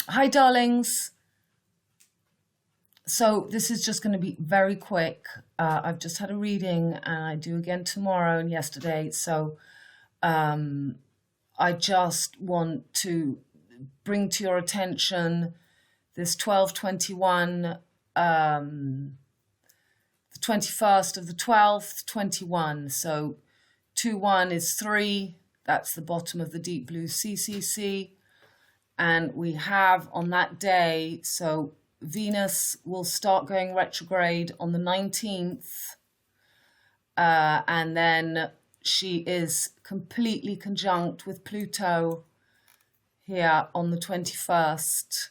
Hi, darlings. So this is just going to be very quick. I've just had a reading and I do again tomorrow and yesterday. So I just want to bring to your attention this 12/21, the 21st of the 12th, 21. So 2-1 is 3. That's the bottom of the deep blue CCC. And we have on that day, so Venus will start going retrograde on the 19th. And then she is completely conjunct with Pluto here on the 21st.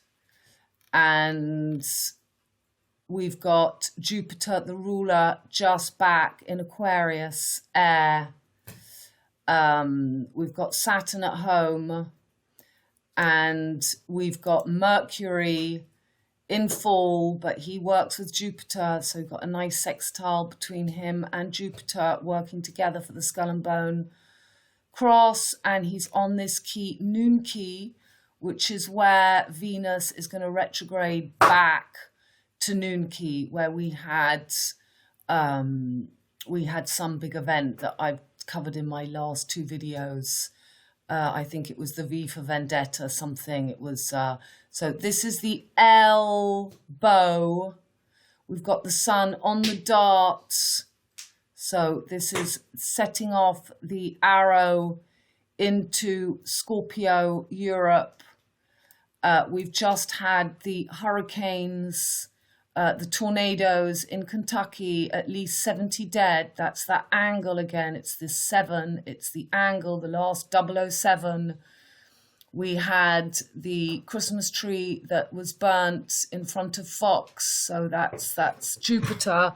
And we've got Jupiter, the ruler, just back in Aquarius, air. We've got Saturn at home. And we've got Mercury in fall, but he works with Jupiter, so we've got a nice sextile between him and Jupiter working together for the skull and bone cross, and he's on this key, NUNKI, which is where Venus is going to retrograde back to NUNKI, where we had some big event that I've covered in my last 2 videos. I think it was the V for Vendetta something. It was, so this is the elbow. We've got the sun on the darts. So this is setting off the arrow into Scorpio, Europe. We've just had the hurricanes, the tornadoes in Kentucky, at least 70 dead. That's that angle again. It's this 7. It's the angle, the last 007. We had the Christmas tree that was burnt in front of Fox. So that's Jupiter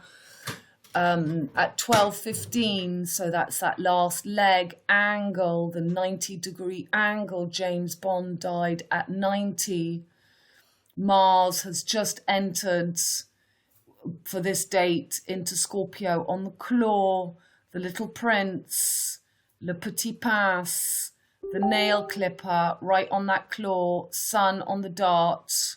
at 12:15. So that's that last leg angle, the 90-degree angle. James Bond died at 90. Mars has just entered for this date into Scorpio on the claw, the little prince, le petit pince, the nail clipper right on that claw, sun on the dart,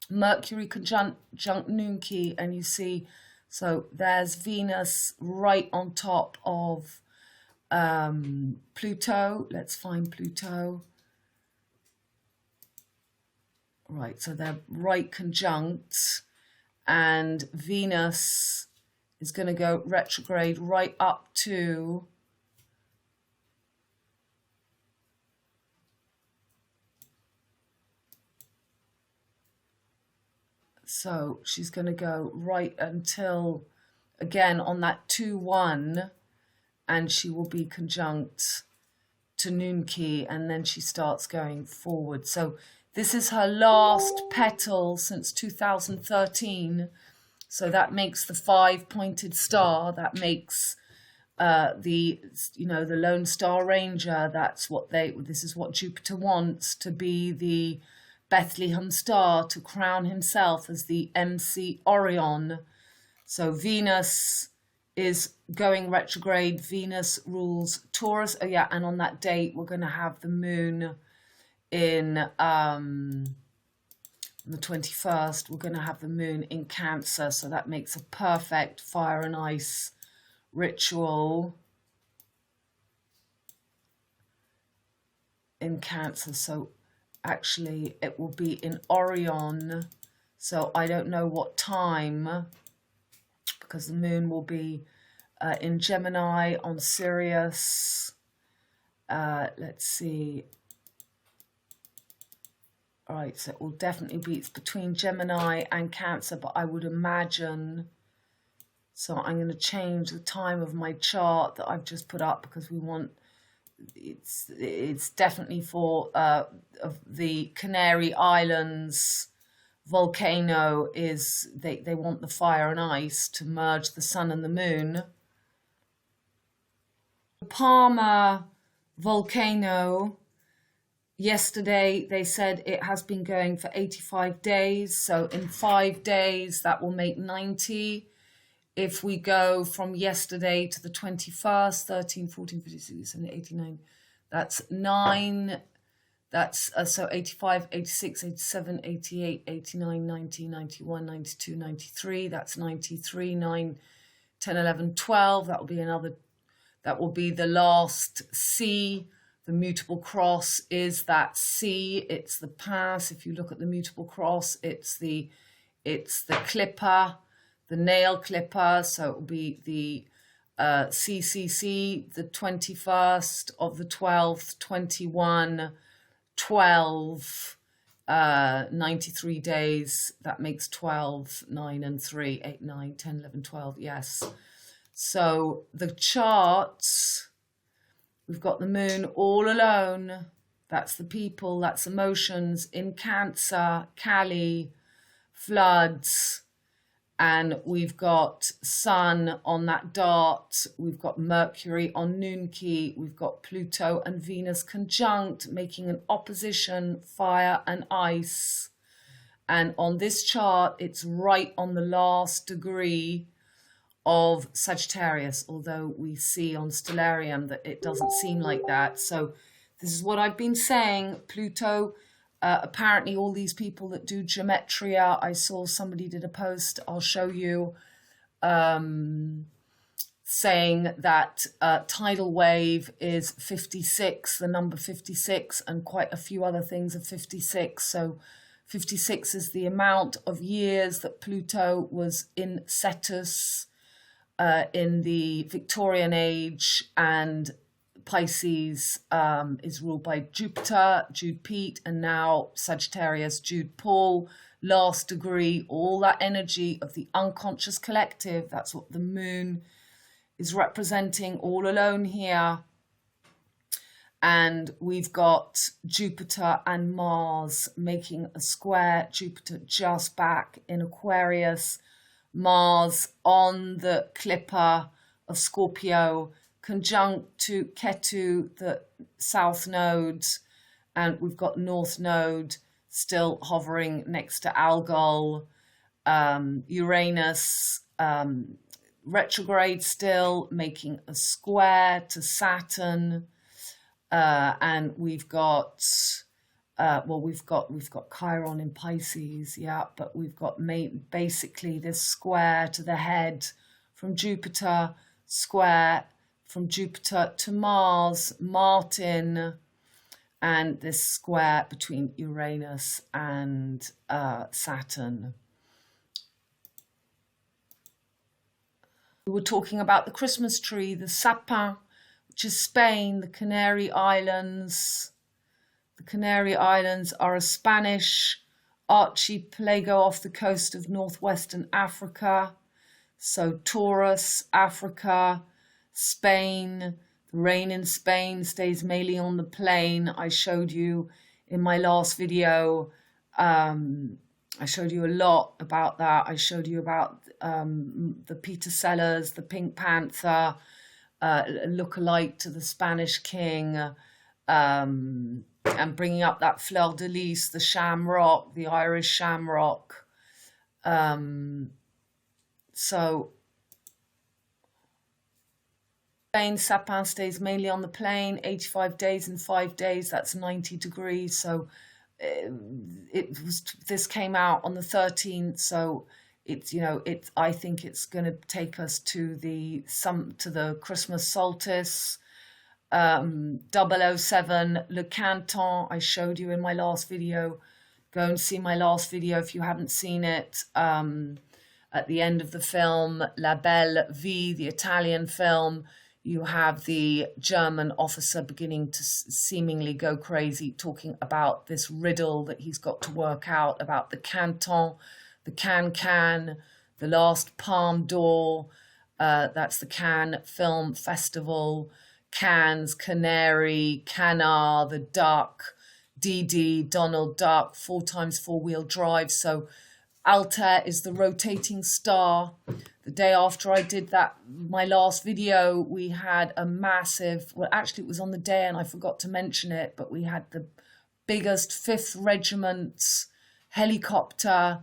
Mercury conjunct NUNKI, and you see, so there's Venus right on top of Pluto. Let's find Pluto. Right, so they're right conjunct, and Venus is going to go retrograde right up to so she's going to go right until, again, on that 2-1, and she will be conjunct to NUNKI, and then she starts going forward. So this is her last petal since 2013. So that makes the 5-pointed star. That makes the Lone Star Ranger. That's what this is what Jupiter wants, to be the Bethlehem star, to crown himself as the MC Orion. So Venus is going retrograde. Venus rules Taurus. Oh yeah, and on that date we're going to have the moon in the 21st, we're going to have the moon in Cancer, so that makes a perfect fire and ice ritual in Cancer. So actually it will be in Orion, so I don't know what time, because the moon will be in Gemini on Sirius. Let's see. All right, so it will definitely be, it's between Gemini and Cancer, but I would imagine, so I'm going to change the time of my chart that I've just put up, because we want, it's definitely for the Canary Islands volcano, is they want the fire and ice to merge the sun and the moon. The Palmer volcano, yesterday they said it has been going for 85 days, so in 5 days that will make 90. If we go from yesterday to the 21st, 13, 14, 15, 16, 17, 18, 19, that's 9. That's so 85, 86, 87, 88, 89, 90, 91, 92, 93. That's 93, 9, 10, 11, 12. That will be another, that will be the last C. The mutable cross is that C. It's the pass. If you look at the mutable cross, it's the clipper, the nail clipper. So it will be the CCC, the 21st of the 12th, 21, 12, 93 days. That makes 12, 9 and 3, 8, 9, 10, 11, 12. Yes. So the charts, we've got the moon all alone. That's the people, that's emotions in Cancer, Kali, floods. And we've got Sun on that dart. We've got Mercury on NUNKI. We've got Pluto and Venus conjunct, making an opposition, fire and ice. And on this chart, it's right on the last degree of Sagittarius, although we see on Stellarium that it doesn't seem like that. So this is what I've been saying. Pluto, apparently all these people that do gematria, I saw somebody did a post, I'll show you, saying that tidal wave is 56, the number 56, and quite a few other things are 56. So 56 is the amount of years that Pluto was in CETUS in the Victorian age, and Pisces is ruled by Jupiter, Jude Pete, and now Sagittarius Jude Paul, last degree, all that energy of the unconscious collective. That's what the moon is representing all alone here. And we've got Jupiter and Mars making a square. Jupiter just back in Aquarius, Mars on the clipper of Scorpio, conjunct to Ketu, the south nodes, and we've got north node still hovering next to Algol. Uranus retrograde still, making a square to Saturn, and we've got we've got Chiron in Pisces, yeah, but we've got basically this square to the head from Jupiter, square from Jupiter to Mars, Martin, and this square between Uranus and Saturn. We were talking about the Christmas tree, the SAPIN, which is Spain, the Canary Islands. The Canary Islands are a Spanish archipelago off the coast of northwestern Africa. So Taurus, Africa, Spain. The rain in Spain stays mainly on the plain. I showed you in my last video, I showed you a lot about that. I showed you about the Peter Sellers, the Pink Panther, look-alike to the Spanish king, and bringing up that fleur-de-lis, the shamrock, the Irish shamrock. So Spain, Sapin stays mainly on the plain, 85 days and 5 days, that's 90 degrees. So this came out on the 13th, so it's, you know, I think it's going to take us to the Christmas solstice. 007 Le Canton, I showed you in my last video. Go and see my last video if you haven't seen it. At the end of the film La Belle Vie, the Italian film, you have the German officer beginning to seemingly go crazy, talking about this riddle that he's got to work out about the canton, the can, the last Palme d'Or, that's the Cannes Film Festival, Cannes, Canary, Canard, the Duck, Didi, Donald Duck, 4x four-wheel drive. So Altair is the rotating star. The day after I did that, my last video, we had a massive, well, actually it was on the day and I forgot to mention it, but we had the biggest 5th Regiment's helicopter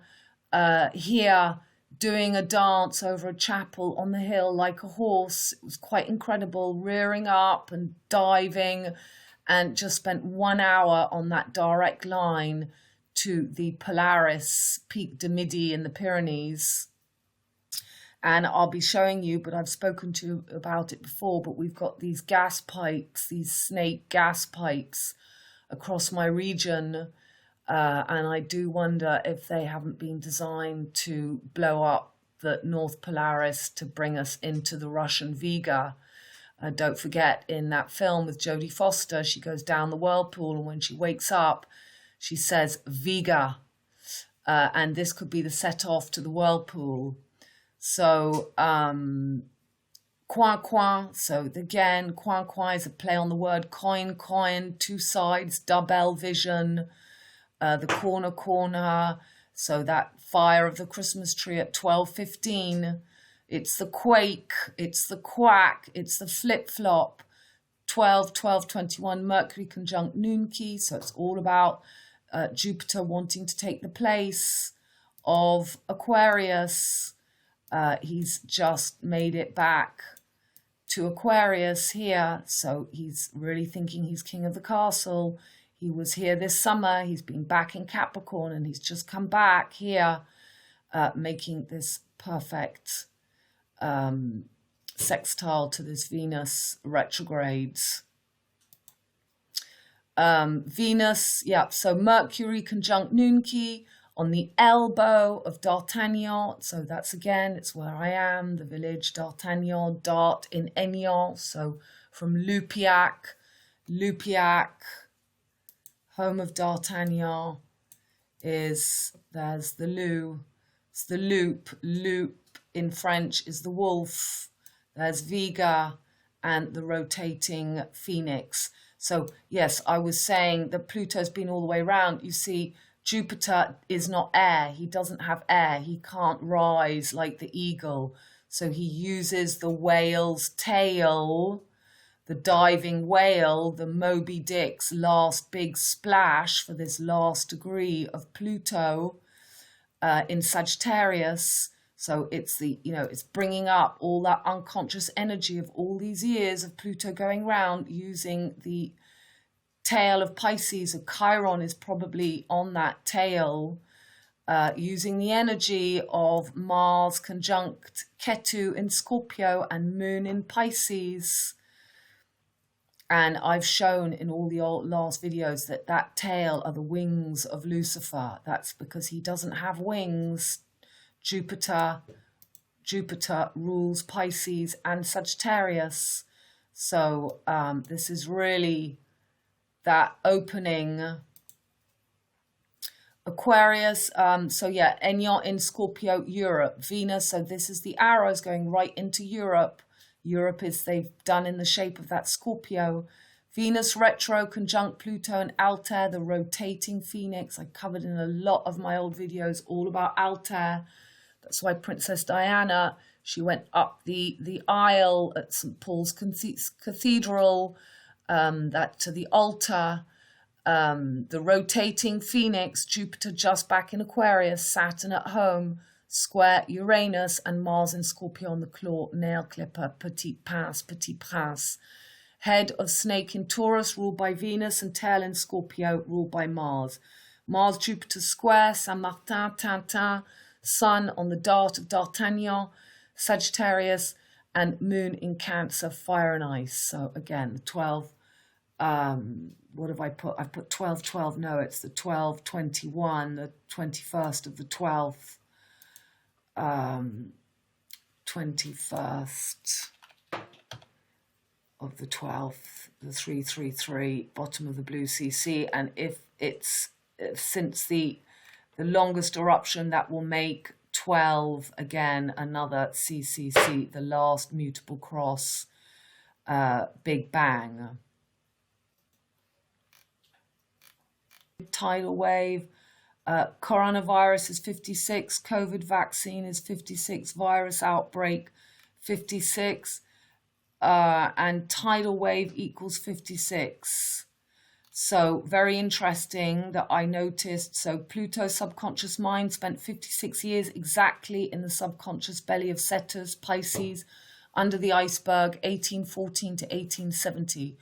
here doing a dance over a chapel on the hill like a horse. It was quite incredible, rearing up and diving. and just spent 1 hour on that direct line to the Polaris Pic de Midi in the Pyrenees. And I'll be showing you, but I've spoken to you about it before, but we've got these gas pipes, these snake gas pipes across my region. And I do wonder if they haven't been designed to blow up the North Polaris to bring us into the Russian Vega. Don't forget, in that film with Jodie Foster, she goes down the whirlpool, and when she wakes up, she says Vega. And this could be the set-off to the whirlpool. So, coin coin. So again, coin coin is a play on the word coin, coin, two sides, double vision, the corner corner. So that fire of the Christmas tree at 12:15. It's the quake, it's the quack, it's the flip-flop. 12, 12, 21, Mercury conjunct NUNKI. So it's all about Jupiter wanting to take the place of Aquarius. He's just made it back to Aquarius here, so he's really thinking he's king of the castle. He was here this summer, he's been back in Capricorn, and he's just come back here, making this perfect sextile to this Venus retrogrades. Venus, yeah, so Mercury conjunct NUNKI, on the elbow of D'Artagnan, so that's again, it's where I am, the village D'Artagnan, Dart in Aignan, so from Lupiac, home of D'Artagnan, there's the Lou, it's the loop in French is the wolf, there's Vega, and the rotating phoenix. So yes, I was saying that Pluto's been all the way around. You see, Jupiter is not air. He doesn't have air. He can't rise like the eagle. So he uses the whale's tail, the diving whale, the Moby Dick's last big splash for this last degree of Pluto in Sagittarius. So it's it's bringing up all that unconscious energy of all these years of Pluto going round, using the tail of Pisces. Of Chiron is probably on that tail, using the energy of Mars conjunct Ketu in Scorpio and Moon in Pisces. And I've shown in all the last videos that that tail are the wings of Lucifer. That's because he doesn't have wings. Jupiter rules Pisces and Sagittarius. So this is really that opening. Aquarius, so yeah, Aignan in Scorpio, Europe, Venus, so this is the arrows going right into Europe. Europe is, they've done in the shape of that Scorpio. Venus retro conjunct Pluto and ALTAIR, the rotating phoenix. I covered in a lot of my old videos all about ALTAIR. That's why Princess Diana, she went up the aisle at St. Paul's Cathedral, that to the altar. The rotating phoenix, Jupiter just back in Aquarius, Saturn at home, square Uranus, and Mars in Scorpio on the claw, nail clipper, petit prince. Head of snake in Taurus, ruled by Venus, and tail in Scorpio, ruled by Mars. Mars, Jupiter square, Saint Martin, Tintin, Sun on the dart of D'Artagnan, Sagittarius, and Moon in Cancer, fire and ice. So again, the 12, what have I put? I've put 12, 12, no, it's the 12, 21, the 21st of the 12th, 21st of the 12th, the 333, bottom of the blue CC. And if since the longest eruption, that will make 12 again, another CCC, the last mutable cross, Big Bang. Tidal wave, coronavirus is 56, COVID vaccine is 56, virus outbreak 56, and tidal wave equals 56. So very interesting that I noticed. So Pluto's subconscious mind spent 56 years exactly in the subconscious belly of Cetus Pisces under the iceberg, 1814 to 1870.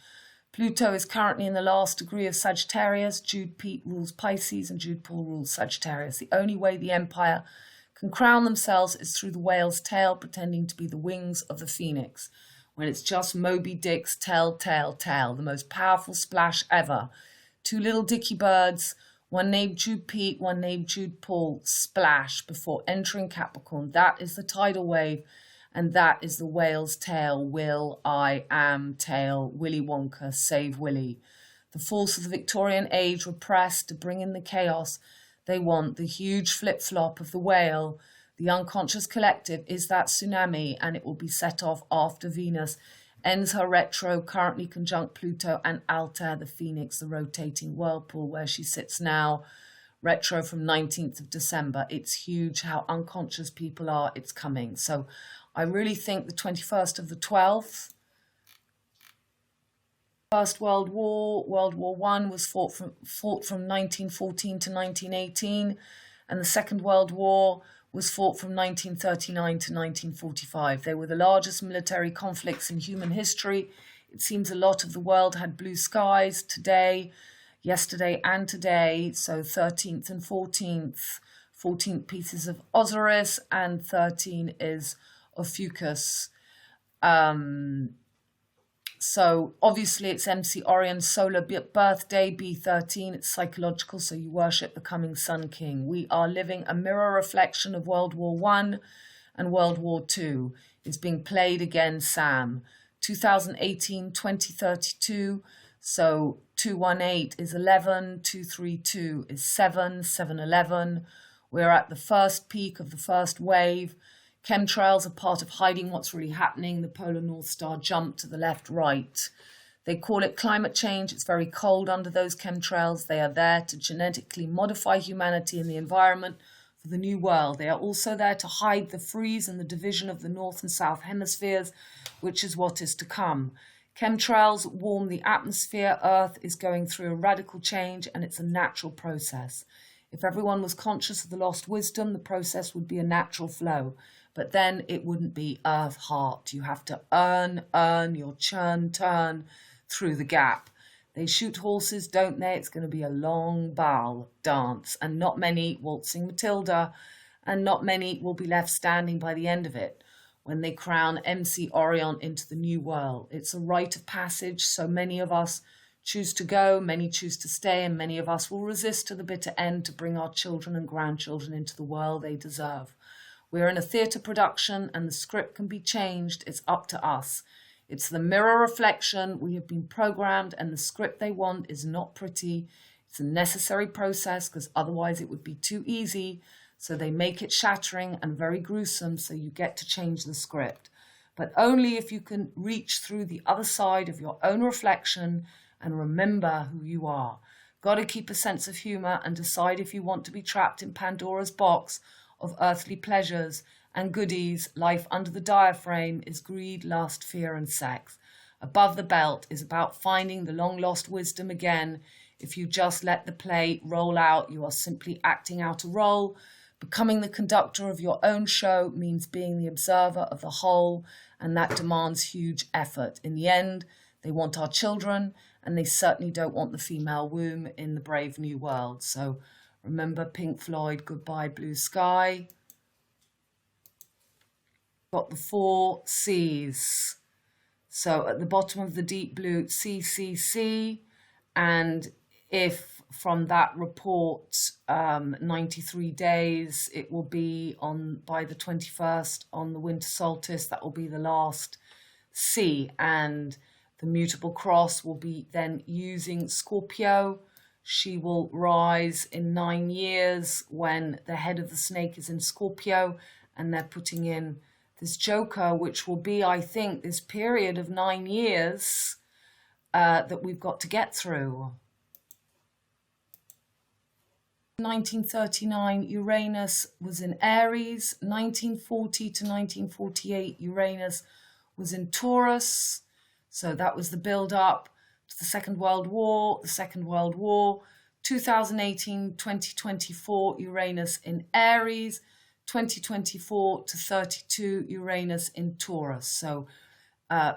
Pluto is currently in the last degree of Sagittarius. Jude Pete rules Pisces and Jude Paul rules Sagittarius. The only way the empire can crown themselves is through the whale's tail, pretending to be the wings of the phoenix, when it's just Moby Dick's tail, tail, tail, the most powerful splash ever. Two little dickie birds, one named Jude Pete, one named Jude Paul, splash before entering Capricorn. That is the tidal wave, and that is the whale's tail. Will I am tail, Willy Wonka, save Willy. The force of the Victorian age repressed to bring in the chaos. They want the huge flip-flop of the whale. The unconscious collective is that tsunami, and it will be set off after Venus ends her retro, currently conjunct Pluto and Altair, the phoenix, the rotating whirlpool where she sits now, retro from 19th of December. It's huge how unconscious people are. It's coming. So I really think the 21st of the 12th, First World War, World War I, was fought from 1914 to 1918, and the Second World War was fought from 1939 to 1945. They were the largest military conflicts in human history. It seems a lot of the world had blue skies today, yesterday and today, so 13th and 14th. 14th pieces of Osiris and 13 is Ophiuchus. So obviously it's MC Orion's solar birthday, B13. It's psychological, so you worship the coming Sun King. We are living a mirror reflection of World War I and World War II. It's being played again, Sam. 2018, 2032. So 218 is 11, 232 is 7, 711. We're at the first peak of the first wave. Chemtrails are part of hiding what's really happening. The polar North Star jumped to the left-right. They call it climate change. It's very cold under those chemtrails. They are there to genetically modify humanity and the environment for the new world. They are also there to hide the freeze and the division of the North and South hemispheres, which is what is to come. Chemtrails warm the atmosphere. Earth is going through a radical change, and it's a natural process. If everyone was conscious of the lost wisdom, the process would be a natural flow. But then it wouldn't be earth heart. You have to earn your turn through the gap. They shoot horses, don't they? It's going to be a long ball dance, and not many waltzing Matilda, and not many will be left standing by the end of it when they crown MC Orion into the new world. It's a rite of passage, so many of us choose to go, many choose to stay, and many of us will resist to the bitter end to bring our children and grandchildren into the world they deserve. We're in a theatre production, and the script can be changed. It's up to us. It's the mirror reflection. We have been programmed, and the script they want is not pretty. It's a necessary process, because otherwise it would be too easy. So they make it shattering and very gruesome, so you get to change the script. But only if you can reach through the other side of your own reflection and remember who you are. Got to keep a sense of humour and decide if you want to be trapped in Pandora's box of earthly pleasures and goodies. Life under the diaphragm is greed, lust, fear, and sex. Above the belt is about finding the long-lost wisdom again. If you just let the play roll out, you are simply acting out a role. Becoming the conductor of your own show means being the observer of the whole, and that demands huge effort. In the end, they want our children, and they certainly don't want the female womb in the brave new world. So remember Pink Floyd, Goodbye Blue Sky. Got the 4 C's. So at the bottom of the deep blue, CCC. And if from that report, 93 days, it will be by the 21st on the winter solstice. That will be the last C. And the mutable cross will be then using ScorpiO. She will rise in 9 years when the head of the snake is in ScorpiO, and they're putting in this joker, which will be, I think, this period of 9 years that we've got to get through. 1939, Uranus was in Aries. 1940 to 1948, Uranus was in Taurus. So that was the build-up to the Second World War. The Second World War, 2018, 2024, Uranus in Aries. 2024 to 32, Uranus in Taurus. So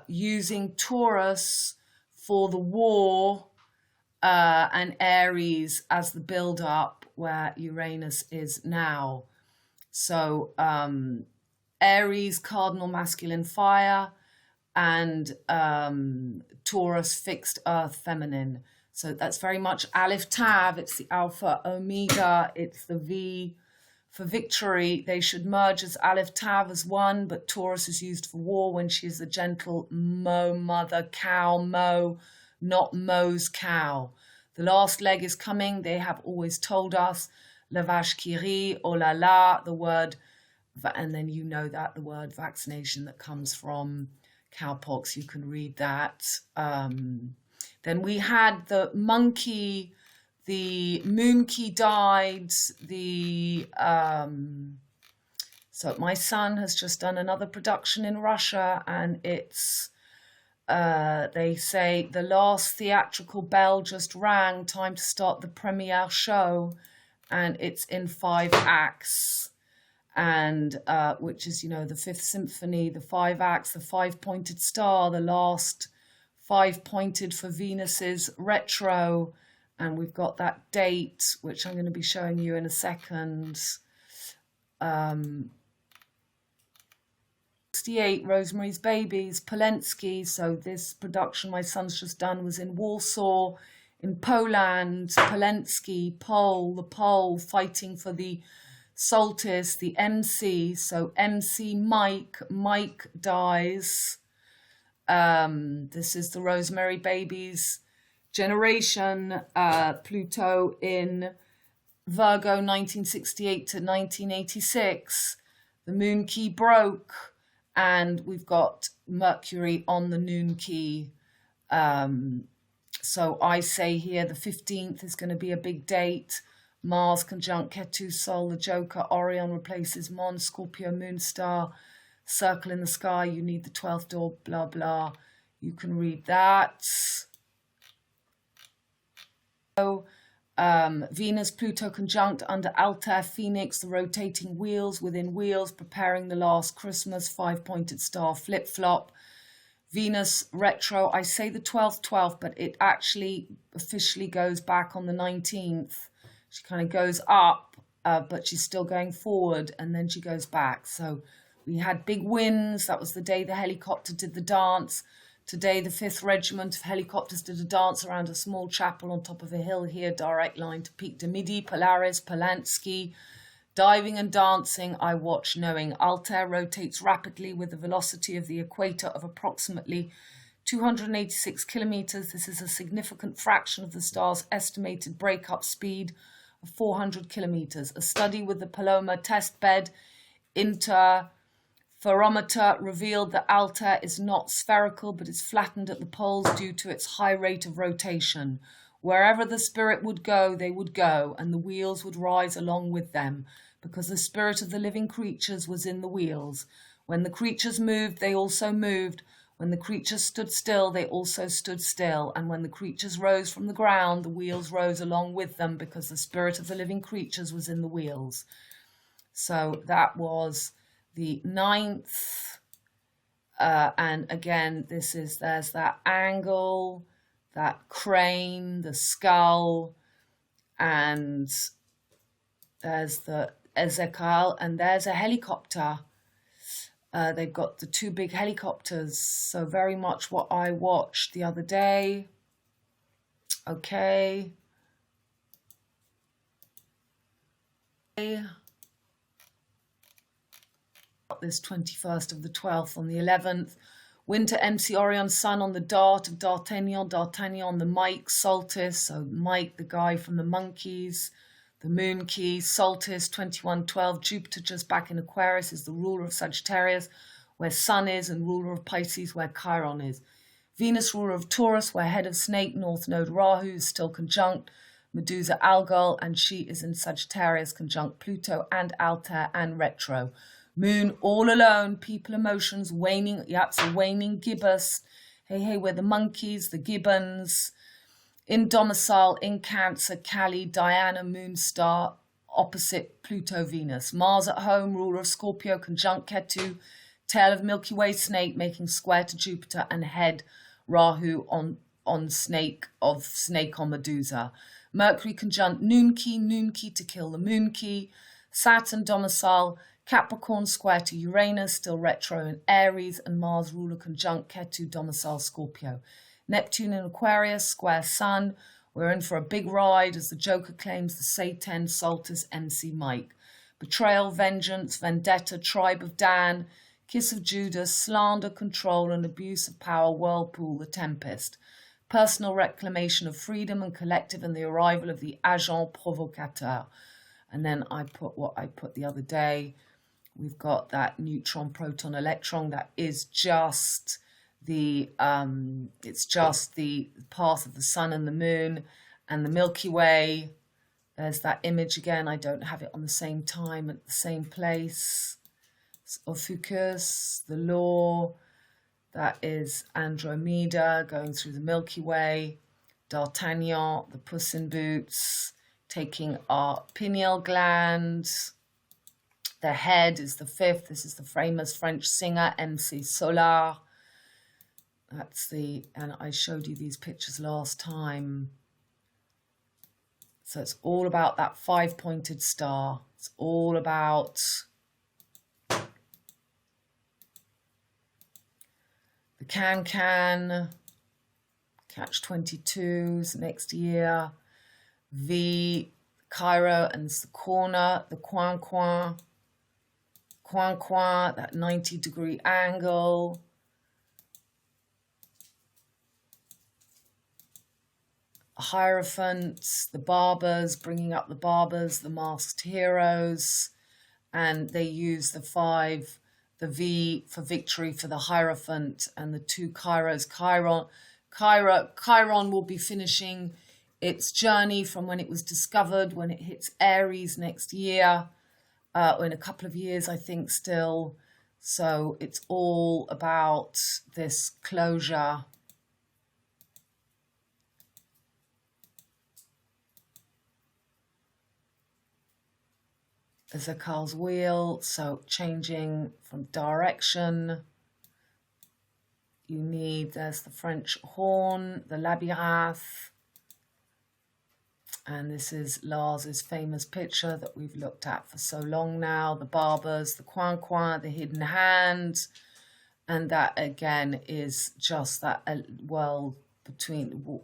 using Taurus for the war, and Aries as the build-up where Uranus is now. So Aries, cardinal masculine fire, and Taurus, fixed earth feminine. So that's very much Aleph Tav. It's the Alpha Omega. It's the V for victory. They should merge as Aleph Tav as one, but Taurus is used for war when she is the gentle Mo mother cow, Mo, not Mo's cow. The last leg is coming. They have always told us, la vache qui rit, oh la la, the word, and then you know that the word vaccination that comes from cowpox, you can read that. Then we had the monkey, the moonkey died, so my son has just done another production in Russia, and it's, they say the last theatrical bell just rang, time to start the premiere show, and it's in 5 acts. And which is, you know, the Fifth Symphony, the 5 acts, the 5-pointed star, the last 5-pointed for Venus's retro, and we've got that date, which I'm going to be showing you in a second. 68, Rosemary's Babies, Polensky. So this production my son's just done was in Warsaw, in Poland. Polensky, Pole, the Pole fighting for the Solstice, the MC, so MC Mike dies. This is the Rosemary Babies generation, Pluto in Virgo 1968 to 1986. The moon key broke, and we've got Mercury on the noon key. So I say here the 15th is going to be a big date. Mars conjunct Ketu, Sol, the Joker, Orion replaces Mon, Scorpio, Moon Star, circle in the sky, you need the 12th door, blah, blah. You can read that. So, Venus, Pluto conjunct under Altair, Phoenix, the rotating wheels within wheels, preparing the last Christmas, 5-pointed star, flip-flop. Venus retro, I say the 12th, but it actually officially goes back on the 19th. She kind of goes up, but she's still going forward, and then she goes back. So we had big winds. That was the day the helicopter did the dance. Today, the 5th Regiment of helicopters did a dance around a small chapel on top of a hill here, direct line to Pic de Midi, Polaris, Polanski. Diving and dancing, I watch knowing. Altair rotates rapidly with the velocity of the equator of approximately 286 kilometers. This is a significant fraction of the star's estimated breakup speed of 400 kilometers. A study with the Paloma test bed interferometer revealed that Altair is not spherical but is flattened at the poles due to its high rate of rotation. Wherever the spirit would go, they would go, and the wheels would rise along with them, because the spirit of the living creatures was in the wheels. When the creatures moved, they also moved. When the creatures stood still, they also stood still. And when the creatures rose from the ground, the wheels rose along with them, because the spirit of the living creatures was in the wheels. So that was the 9th. And again, there's that angle, that crane, the skull, and there's the Ezekiel, and there's a helicopter. They've got the 2 big helicopters, so very much what I watched the other day. Okay. This 21st of the 12th on the 11th. Winter MC Orion, Sun on the Dart of D'Artagnan, D'Artagnan the Mike, Solstice, so Mike, the guy from the Monkeys, the Moon Key, Solstice, 2112, Jupiter just back in Aquarius is the ruler of Sagittarius, where Sun is, and ruler of Pisces, where Chiron is. Venus, ruler of Taurus, where head of Snake, North Node Rahu is still conjunct Medusa Algol, and she is in Sagittarius, conjunct Pluto and Altair and retro. Moon all alone, people emotions, waning, it's a waning gibbous. Hey, we're the monkeys, the gibbons. In domicile, in Cancer, Kali, Diana, Moon Star, opposite Pluto, Venus. Mars at home, ruler of Scorpio, conjunct Ketu, tail of Milky Way snake, making square to Jupiter, and head Rahu on on snake on Medusa. Mercury conjunct NUNKI, NUNKI to kill the moonkey. Saturn domicile Capricorn square to Uranus, still retro in Aries, and Mars ruler conjunct Ketu domicile Scorpio. Neptune in Aquarius, square Sun. We're in for a big ride, as the Joker claims the SAPIN, Solstice, MC Mike. Betrayal, vengeance, vendetta, tribe of Dan, kiss of Judas, slander, control, and abuse of power, whirlpool, the tempest. Personal reclamation of freedom and collective, and the arrival of the agent provocateur. And then I put what I put the other day. We've got that neutron, proton, electron. That is just the it's just the path of the sun and the moon and the Milky Way. There's that image again. I don't have it on the same time at the same place. Ophiuchus, the law. That is Andromeda going through the Milky Way. D'Artagnan, the Puss in Boots, taking our pineal gland. The head is the fifth. This is the famous French singer, MC Solar. That's the, and I showed you these pictures last time. So it's all about that five-pointed star. It's all about the can, catch 22s next year. V, Cairo, and it's the corner, the coin, that 90-degree angle. Hierophants, the barbers, bringing up the barbers, the masked heroes, and they use the 5, the V for victory for the Hierophant, and the 2 Kairos. Chiron will be finishing its journey from when it was discovered, when it hits Aries next year, or in a couple of years, I think, still. So it's all about this closure. There's a Carl's wheel, so changing from direction. You need, there's the French horn, the labyrinthe. And this is Lars's famous picture that we've looked at for so long now. The barbers, the coin, the hidden hand. And that again is just that world between,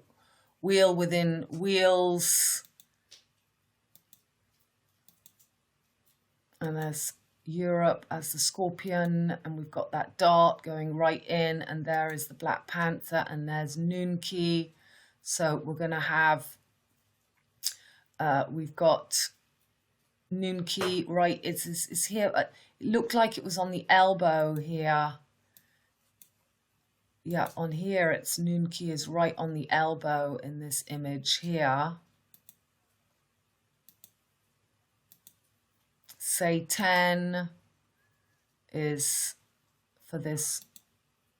wheel within wheels. And there's Europe as the scorpion, and we've got that dart going right in, and there is the Black Panther, and there's NUNKI. So we're going to have, we've got NUNKI right, it's here. It looked like it was on the elbow here. Yeah, on here it's NUNKI is right on the elbow in this image here. Satan is for this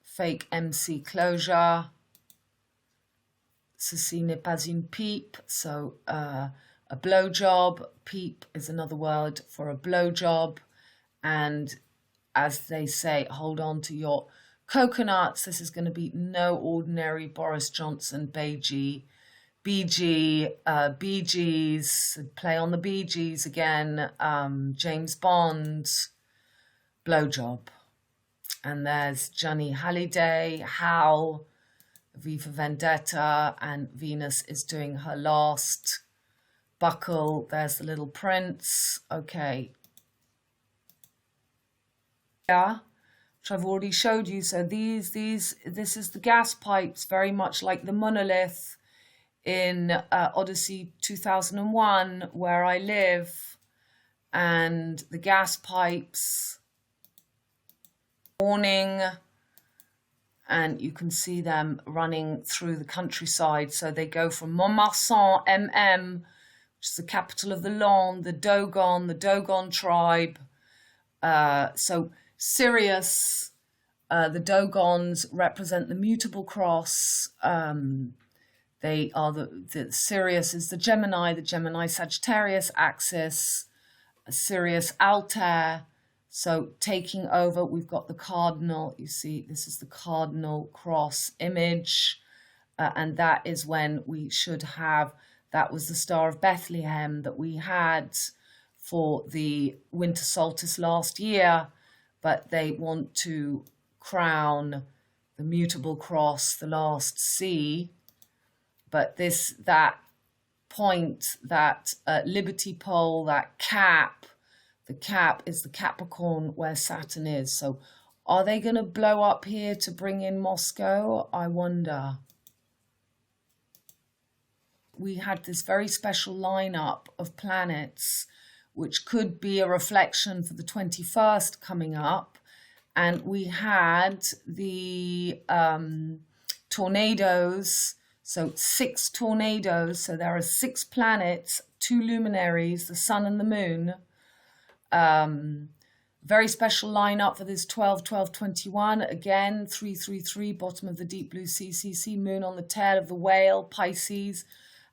fake MC closure. Ceci n'est pas une pipe, so a blowjob. Pipe is another word for a blowjob. And as they say, hold on to your coconuts. This is going to be no ordinary Boris Johnson Bee Gees, play on the Bee Gees again, James Bond, blowjob. And there's Johnny Halliday, Hal, V for Vendetta, and Venus is doing her last buckle. There's the little prince. Okay. Yeah, which I've already showed you. So this is the gas pipes, very much like the monolith in Odyssey 2001, where I live, and the gas pipes warning, and you can see them running through the countryside. So they go from Montmarsan, MM, which is the capital of the Landes, the Dogon tribe. So Sirius, the Dogons represent the mutable cross. They are the Sirius is the Gemini Sagittarius axis, Sirius Altair. So taking over, we've got the cardinal. You see, this is the cardinal cross image. and that is when we should have, that was the Star of Bethlehem that we had for the winter solstice last year, but they want to crown the mutable cross, the last C. But that point, that liberty pole, that cap, the cap is the Capricorn where Saturn is. So are they going to blow up here to bring in Moscow? I wonder. We had this very special lineup of planets, which could be a reflection for the 21st coming up. And we had the tornadoes, so 6 tornadoes. So there are 6 planets, 2 luminaries, the sun and the moon. Very special lineup for this 12-12-21. Again, 333, bottom of the deep blue CCC, moon on the tail of the whale, Pisces,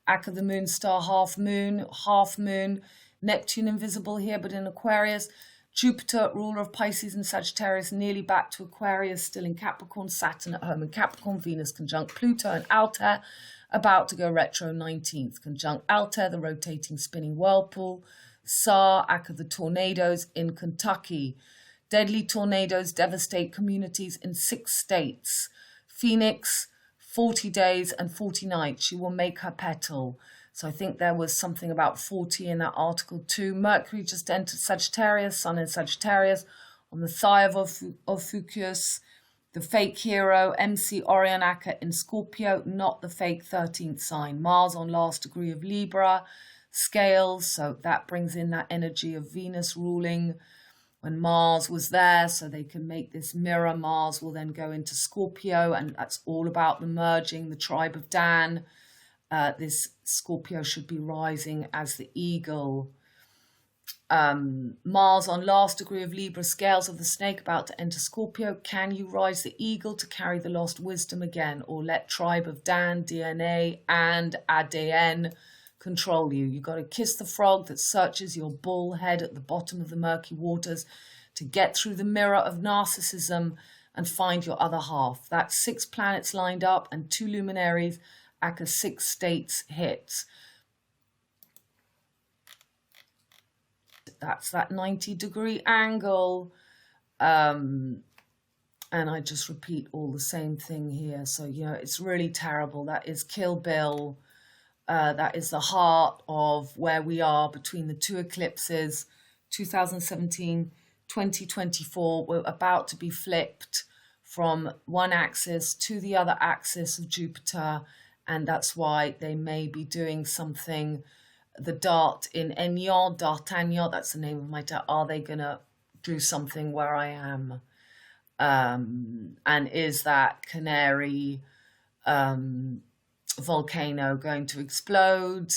Ack of the moon star, half moon, Neptune invisible here, but in Aquarius. Jupiter, ruler of Pisces and Sagittarius, nearly back to Aquarius, still in Capricorn. Saturn at home in Capricorn. Venus conjunct PlutO and ALTAIR, about to go retro 19th. Conjunct ALTAIR, the rotating spinning whirlpool. Tsar, Ack of the tornadoes in Kentucky. Deadly tornadoes devastate communities in 6 states. Phoenix, 40 days and 40 nights. She will make her petal. So I think there was something about 40 in that article too. Mercury just entered Sagittarius, Sun in Sagittarius, on the thigh of Ophiuchus, the fake hero, MC ORION in Scorpio, not the fake 13th sign. Mars on last degree of Libra, scales, so that brings in that energy of Venus ruling when Mars was there, so they can make this mirror. Mars will then go into Scorpio, and that's all about the merging, the tribe of Dan. This Scorpio should be rising as the eagle. Mars on last degree of Libra, scales of the snake about to enter Scorpio. Can you rise the eagle to carry the lost wisdom again, or let tribe of Dan, DNA and ADN control you? You got to kiss the frog that searches your bull head at the bottom of the murky waters to get through the mirror of narcissism and find your other half. That's 6 planets lined up and 2 luminaries. Aka 6 states hits. That's that 90-degree angle. And I just repeat all the same thing here. So, you know, it's really terrible. That is Kill Bill. That is the heart of where we are between the 2 eclipses, 2017, 2024. We're about to be flipped from one axis to the other axis of Jupiter. And that's why they may be doing something. The dart in Enyon, D'Artagnan, that's the name of my dart. Are they going to do something where I am? And is that Canary volcano going to explode?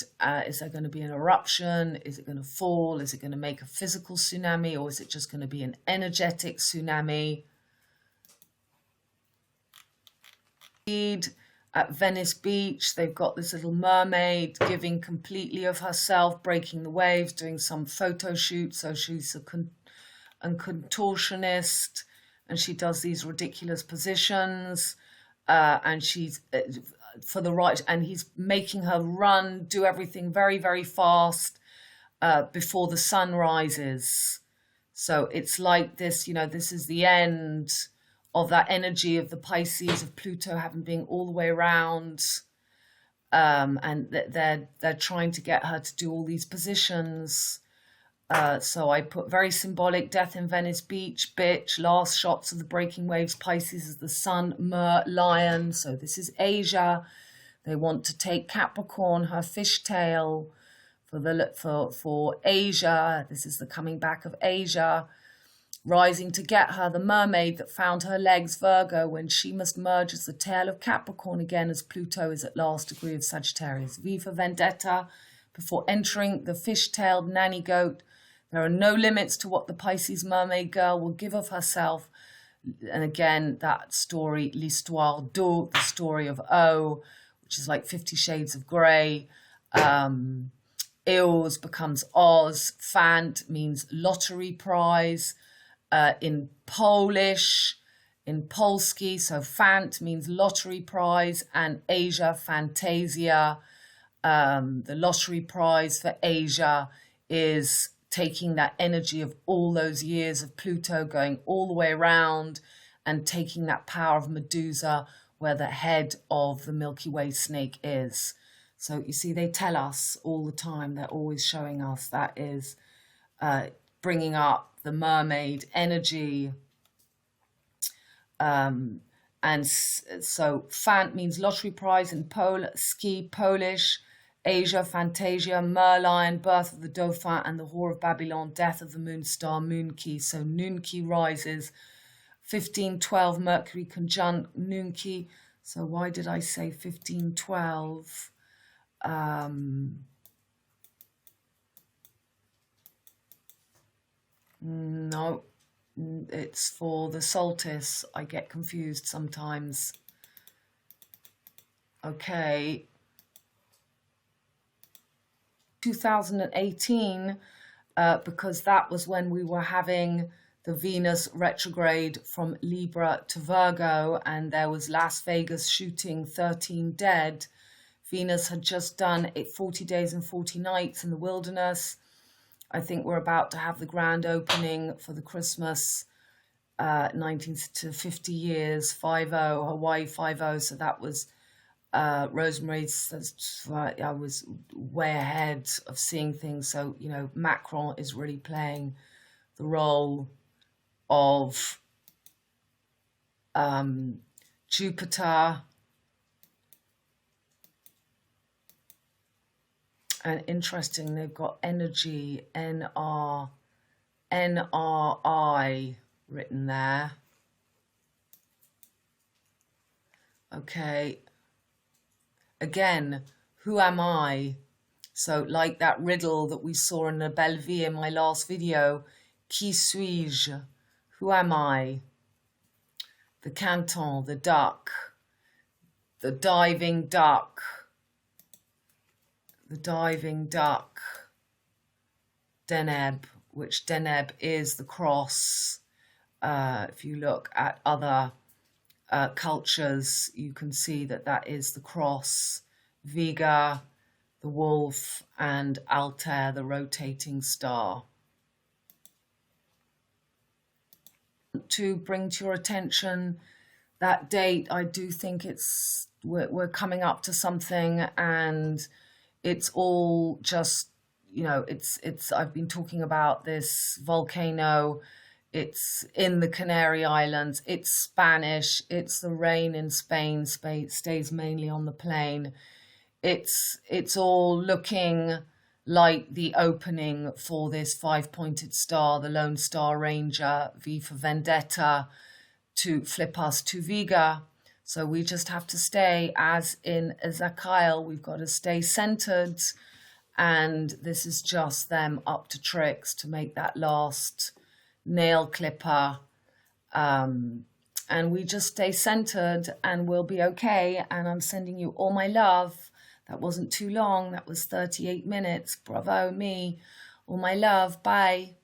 Is there going to be an eruption? Is it going to fall? Is it going to make a physical tsunami? Or is it just going to be an energetic tsunami? At Venice Beach, they've got this little mermaid giving completely of herself, breaking the waves, doing some photo shoot. So she's a contortionist, and she does these ridiculous positions, and she's for the right, and he's making her run, do everything very, very fast before the sun rises. So it's like this, you know, this is the end of that energy of the Pisces, of Pluto having been all the way around, and they're trying to get her to do all these positions. So I put very symbolic, death in Venice Beach, bitch, last shots of the breaking waves. Pisces is the sun, lion. So this is Asia. They want to take Capricorn, her fishtail, for Asia. This is the coming back of Asia. Rising to get her, the mermaid that found her legs, Virgo, when she must merge as the tail of Capricorn again, as Pluto is at last degree of Sagittarius. V for Vendetta, before entering the fish-tailed nanny goat. There are no limits to what the Pisces mermaid girl will give of herself. And again, that story, l'histoire d'O, the story of O, which is like 50 Shades of Grey. Eos becomes Oz. Fant means lottery prize. In Polish, in Polski. So FANT means lottery prize, and Asia, Fantasia. The lottery prize for Asia is taking that energy of all those years of Pluto going all the way around and taking that power of Medusa where the head of the Milky Way snake is. So you see, they tell us all the time, they're always showing us that is bringing up the mermaid energy. And so FANT means lottery prize in ski, Polish, Asia, Fantasia, Merlion, birth of the Dauphin and the Whore of Babylon, death of the moon star, NUNKI. So NUNKI rises, 1512, Mercury conjunct NUNKI. So why did I say 1512? No, it's for the solstice. I get confused sometimes. Okay. 2018, because that was when we were having the Venus retrograde from Libra to Virgo, and there was Las Vegas shooting 13 dead. Venus had just done 40 days and 40 nights in the wilderness. I think we're about to have the grand opening for the Christmas 19 to 50 years, 5-0, Hawaii 5-0. So that was Rosemary says, I was way ahead of seeing things. So, you know, Macron is really playing the role of Jupiter. And interesting, they've got energy, NRI written there. Okay. Again, who am I? So like that riddle that we saw in the Belle Vie in my last video, qui suis-je? Who am I? The canton, the duck, the diving duck, the diving duck, Deneb, which Deneb is the cross. If you look at other cultures, you can see that that is the cross, Vega, the wolf, and Altair, the rotating star. To bring to your attention that date, I do think we're coming up to something, and it's all just, you know, I've been talking about this volcano. It's in the Canary Islands. It's Spanish. It's the rain in Spain. Spain stays mainly on the plain. It's all looking like the opening for this five-pointed star, the Lone Star Ranger, V for Vendetta, to flip us to Vega. So we just have to stay, as in Ezekiel, we've got to stay centered. And this is just them up to tricks to make that last nail clipper. And we just stay centered and we'll be okay. And I'm sending you all my love. That wasn't too long. That was 38 minutes. Bravo me. All my love. Bye.